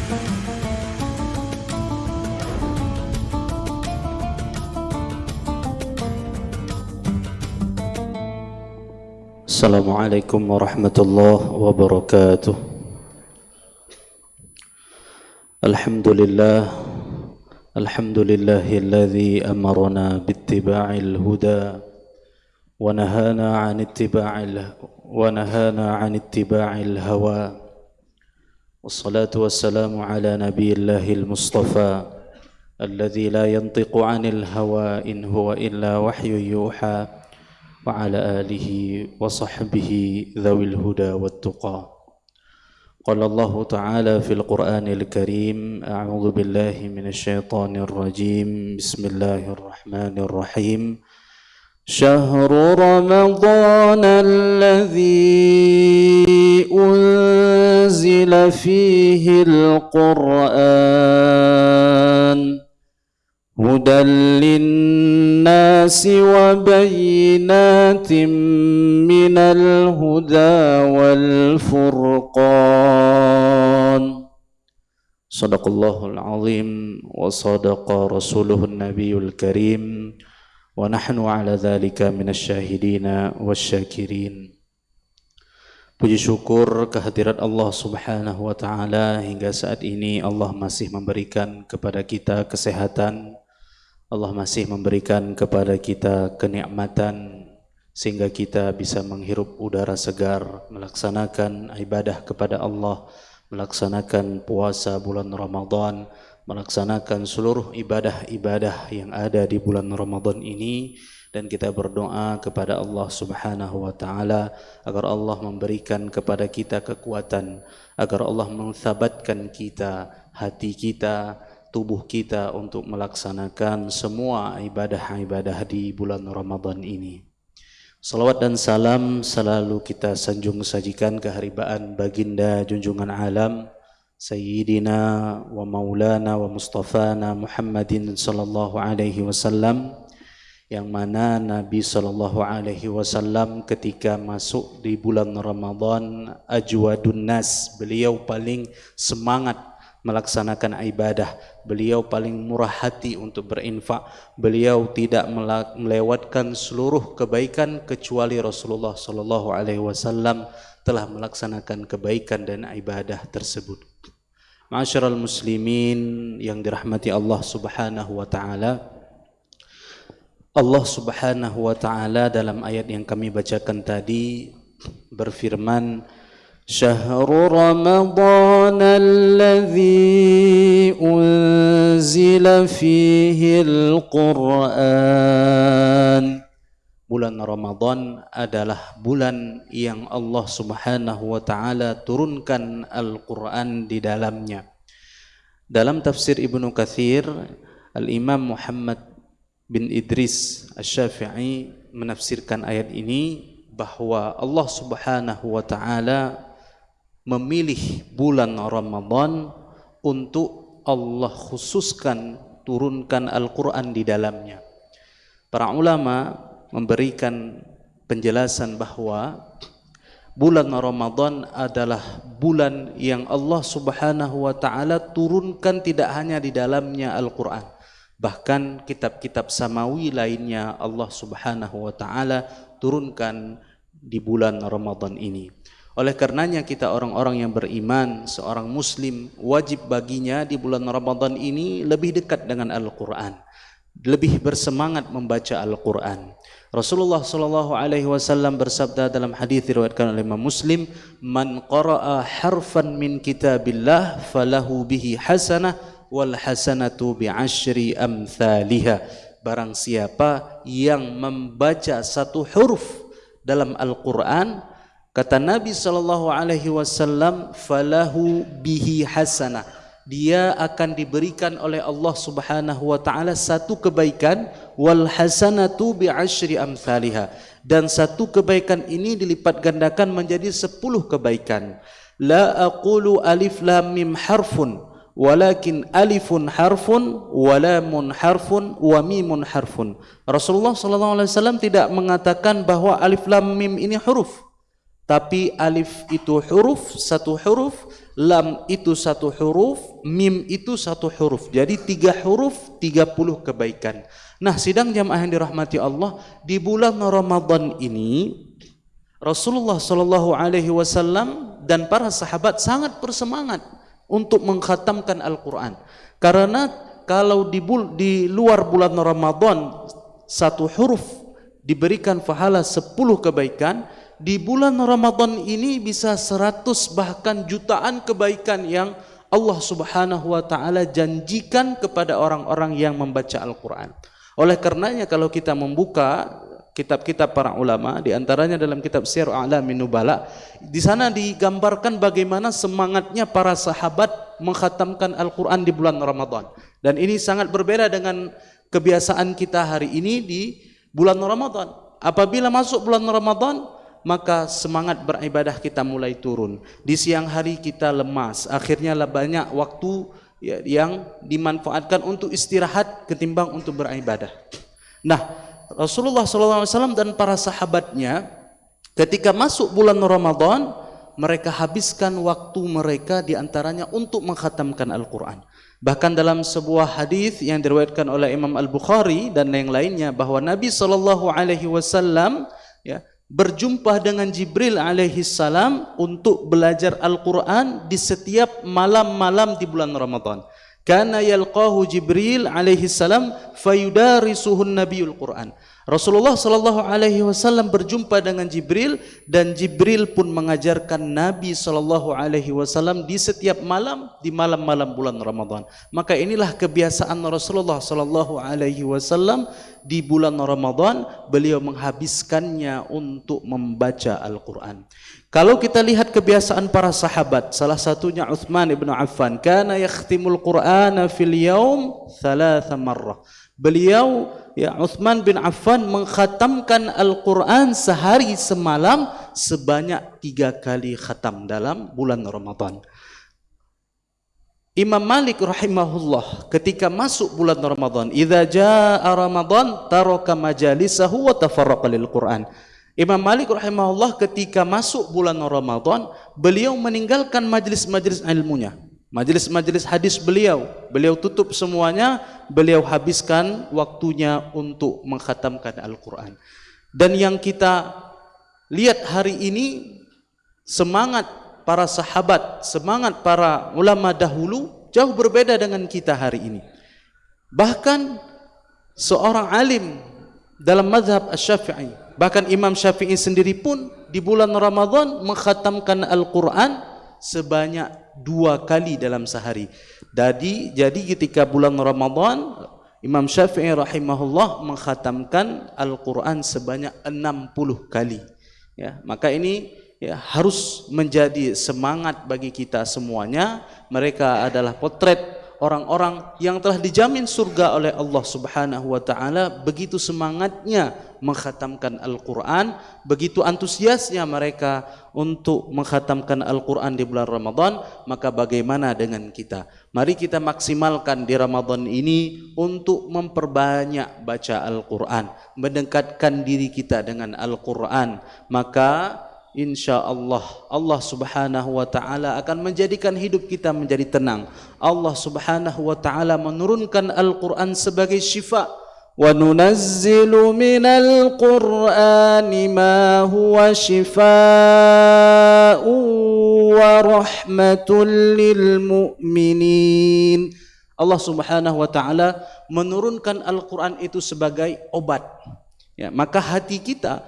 Assalamualaikum warahmatullahi wabarakatuh. Alhamdulillah, alhamdulillahilladzi amarna bittiba'il huda wa nahana 'an ittiba'il hawa. Wassalatu wassalamu ala nabiyillahil mustafa alladzi la yantiqu 'anil hawa in huwa illa wahyu yuha. وعلى آله وصحبه ذوي الهدى والتقى. قال الله تعالى في القرآن الكريم: أعوذ بالله من الشيطان الرجيم. بسم الله الرحمن الرحيم. شهر رمضان الذي أنزل فيه القرآن هدى للناس وبينات من الهدى والفرقان. صدق الله العظيم وصدق رسوله النبي الكريم ونحن على ذلك من الشاهدين والشاكرين. Puji syukur kehadirat Allah Subhanahu wa taala, hingga saat ini Allah masih memberikan kepada kita kesehatan, Allah masih memberikan kepada kita kenikmatan sehingga kita bisa menghirup udara segar, melaksanakan ibadah kepada Allah, melaksanakan puasa bulan Ramadan, melaksanakan seluruh ibadah-ibadah yang ada di bulan Ramadan ini. Dan kita berdoa kepada Allah Subhanahu wa taala agar Allah memberikan kepada kita kekuatan, agar Allah mentsabatkan kita, hati kita, tubuh kita untuk melaksanakan semua ibadah-ibadah di bulan Ramadan ini. Salawat dan salam selalu kita sanjung sajikan keharibaan baginda junjungan alam Sayyidina wa Maulana wa Mustafana Muhammadin sallallahu alaihi wasallam, yang mana Nabi sallallahu alaihi wasallam ketika masuk di bulan Ramadan ajwadun nas, beliau paling semangat melaksanakan ibadah, beliau paling murah hati untuk berinfak, beliau tidak melewatkan seluruh kebaikan kecuali Rasulullah sallallahu alaihi wasallam telah melaksanakan kebaikan dan ibadah tersebut. Ma'asyiral muslimin yang dirahmati Allah Subhanahu wa taala, Allah Subhanahu wa taala dalam ayat yang kami bacakan tadi berfirman: Syahrul Ramadan alladzi unzila fihi al-Qur'an. Bulan Ramadan adalah bulan yang Allah Subhanahu wa taala turunkan Al-Qur'an di dalamnya. Dalam tafsir Ibnu Katsir, Al-Imam Muhammad bin Idris Asy-Syafi'i menafsirkan ayat ini bahwa Allah Subhanahu wa taala memilih bulan Ramadan untuk Allah khususkan turunkan Al-Qur'an di dalamnya. Para ulama memberikan penjelasan bahwa bulan Ramadan adalah bulan yang Allah Subhanahu wa taala turunkan tidak hanya di dalamnya Al-Qur'an, bahkan kitab-kitab samawi lainnya Allah Subhanahu wa taala turunkan di bulan Ramadan ini. Oleh karenanya kita orang-orang yang beriman, seorang muslim wajib baginya di bulan Ramadan ini lebih dekat dengan Al-Qur'an, lebih bersemangat membaca Al-Qur'an. Rasulullah sallallahu alaihi wasallam bersabda dalam hadis diriwayatkan oleh Imam Muslim, "Man qara'a harfan min kitabillah falahu bihi hasanah wal hasanatu bi'asyri amthaliha." Barang siapa yang membaca satu huruf dalam Al-Qur'an, kata Nabi sallallahu alaihi wasallam, falahu bihi hasanah, dia akan diberikan oleh Allah Subhanahu wa taala satu kebaikan, wal hasanatu bi'asyri amthaliha, dan satu kebaikan ini dilipat gandakan menjadi 10 kebaikan. La aqulu alif lam mim harfun walakin alifun harfun wa lamun harfun wa mimun harfun. Rasulullah sallallahu alaihi wasallam tidak mengatakan bahwa alif lam mim ini huruf, tapi alif itu huruf, satu huruf, lam itu satu huruf, mim itu satu huruf. Jadi 3 huruf 30 kebaikan. Nah, sidang jamaah yang dirahmati Allah, di bulan Ramadan ini Rasulullah Shallallahu Alaihi Wasallam dan para sahabat sangat bersemangat untuk mengkhatamkan Al-Quran. Karena kalau di luar bulan Ramadan satu huruf diberikan pahala 10 kebaikan, di bulan Ramadan ini bisa 100 bahkan jutaan kebaikan yang Allah Subhanahu wa taala janjikan kepada orang-orang yang membaca Al-Quran. Oleh karenanya kalau kita membuka kitab-kitab para ulama, di antaranya dalam kitab Syiar A'lamin Nubala, di sana digambarkan bagaimana semangatnya para sahabat mengkhatamkan Al-Quran di bulan Ramadan. Dan ini sangat berbeda dengan kebiasaan kita hari ini di bulan Ramadan. Apabila masuk bulan Ramadan, maka semangat beribadah kita mulai turun. Di siang hari kita lemas, akhirnya banyak waktu yang dimanfaatkan untuk istirahat ketimbang untuk beribadah. Nah, Rasulullah SAW dan para sahabatnya ketika masuk bulan Ramadan, mereka habiskan waktu mereka diantaranya untuk mengkhatamkan Al-Quran. Bahkan dalam sebuah hadis yang diriwayatkan oleh Imam Al-Bukhari dan yang lainnya, bahwa Nabi SAW berjumpa dengan Jibril alaihi salam untuk belajar Al-Quran di setiap malam-malam di bulan Ramadan. Kana yalqahu Jibril alaihi salam fayudarisuhun nabiyul Quran. Rasulullah sallallahu alaihi wasallam berjumpa dengan Jibril dan Jibril pun mengajarkan Nabi sallallahu alaihi wasallam di setiap malam di malam-malam bulan Ramadan. Maka inilah kebiasaan Rasulullah sallallahu alaihi wasallam di bulan Ramadan, beliau menghabiskannya untuk membaca Al-Quran. Kalau kita lihat kebiasaan para sahabat, salah satunya Uthman ibn Affan, kana yakhtimul Qur'ana fil yaum 3 marrah. Beliau Uthman bin Affan mengkhatamkan Al-Quran sehari semalam sebanyak 3 kali khatam dalam bulan Ramadan. Imam Malik rahimahullah ketika masuk bulan Ramadan, idza jaa Ramadan taraka majalisahu wa tafarraqa lil Quran. Imam Malik rahimahullah ketika masuk bulan Ramadan, beliau meninggalkan majlis-majlis ilmunya, majlis-majlis hadis beliau tutup semuanya, beliau habiskan waktunya untuk mengkhatamkan Al-Quran. Dan yang kita lihat hari ini, semangat para sahabat, semangat para ulama dahulu jauh berbeda dengan kita hari ini. Bahkan seorang alim dalam mazhab Asy-Syafi'i, bahkan Imam Syafi'i sendiri pun di bulan Ramadan mengkhatamkan Al-Quran sebanyak 2 kali dalam sehari. Jadi ketika bulan Ramadan, Imam Syafi'i rahimahullah mengkhatamkan Al-Quran sebanyak 60 kali. Maka ini harus menjadi semangat bagi kita semuanya. Mereka adalah potret orang-orang yang telah dijamin surga oleh Allah Subhanahu wa taala. Begitu semangatnya mengkhatamkan Al-Quran, begitu antusiasnya mereka untuk mengkhatamkan Al-Quran di bulan Ramadan. Maka bagaimana dengan kita? Mari kita maksimalkan di Ramadan ini untuk memperbanyak baca Al-Quran, mendekatkan diri kita dengan Al-Quran. Maka insya Allah, Allah Subhanahu wa ta'ala akan menjadikan hidup kita menjadi tenang. Allah Subhanahu wa ta'ala menurunkan Al-Quran sebagai syifa. Wa nunazzilu minal Qur'ani ma huwa shifaa'u wa rahmatul lil mu'minin. Allah Subhanahu wa ta'ala menurunkan Al-Quran itu sebagai obat. Maka hati kita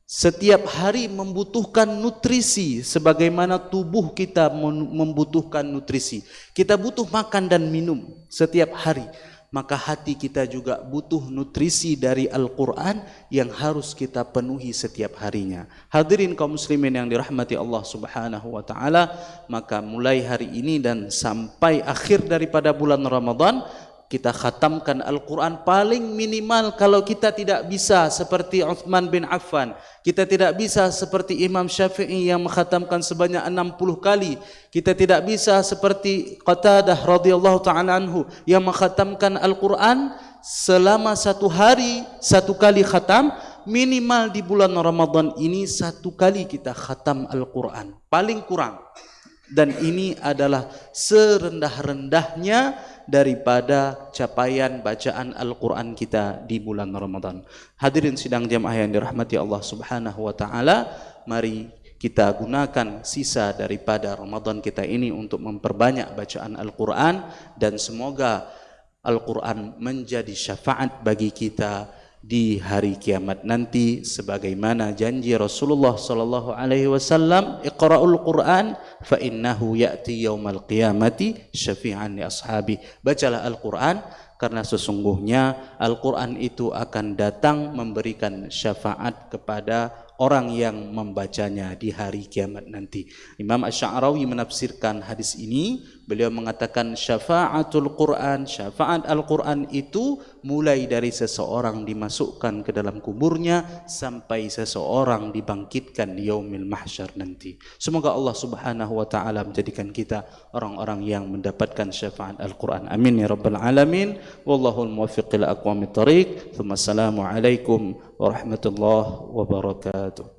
setiap hari membutuhkan nutrisi sebagaimana tubuh kita membutuhkan nutrisi. Kita butuh makan dan minum setiap hari. Maka hati kita juga butuh nutrisi dari Al-Quran yang harus kita penuhi setiap harinya. Hadirin kaum muslimin yang dirahmati Allah Subhanahu wa ta'ala, maka mulai hari ini dan sampai akhir daripada bulan Ramadan, kita khatamkan Al-Quran paling minimal. Kalau kita tidak bisa seperti Uthman bin Affan, kita tidak bisa seperti Imam Syafi'i yang mengkhatamkan sebanyak 60 kali, kita tidak bisa seperti Qatadah radhiyallahu ta'ala anhu yang mengkhatamkan Al-Quran selama 1 hari 1 kali khatam. Minimal di bulan Ramadan ini 1 kali kita khatam Al-Quran, paling kurang. Dan ini adalah serendah-rendahnya daripada capaian bacaan Al-Quran kita di bulan Ramadan. Hadirin sidang jamaah yang dirahmati Allah Subhanahu wa taala, mari kita gunakan sisa daripada Ramadan kita ini untuk memperbanyak bacaan Al-Quran, dan semoga Al-Quran menjadi syafaat bagi kita di hari kiamat nanti, sebagaimana janji Rasulullah sallallahu alaihi wasallam, iqra'ul Qur'an fa innahu ya'ti yaumal qiyamati syafi'an li ashabi. Bacalah Al-Qur'an karena sesungguhnya Al-Qur'an itu akan datang memberikan syafaat kepada orang yang membacanya di hari kiamat nanti. Imam Asy-Sya'rawi menafsirkan hadis ini, beliau mengatakan syafaatul Quran, syafaat Al-Quran itu mulai dari seseorang dimasukkan ke dalam kuburnya sampai seseorang dibangkitkan di yaumil mahsyar nanti. Semoga Allah Subhanahu wa taala menjadikan kita orang-orang yang mendapatkan syafaat Al-Quran. Amin ya rabbal alamin. Wallahul muwaffiq ila aqwamit thariq. Assalamu alaikum warahmatullahi wabarakatuh.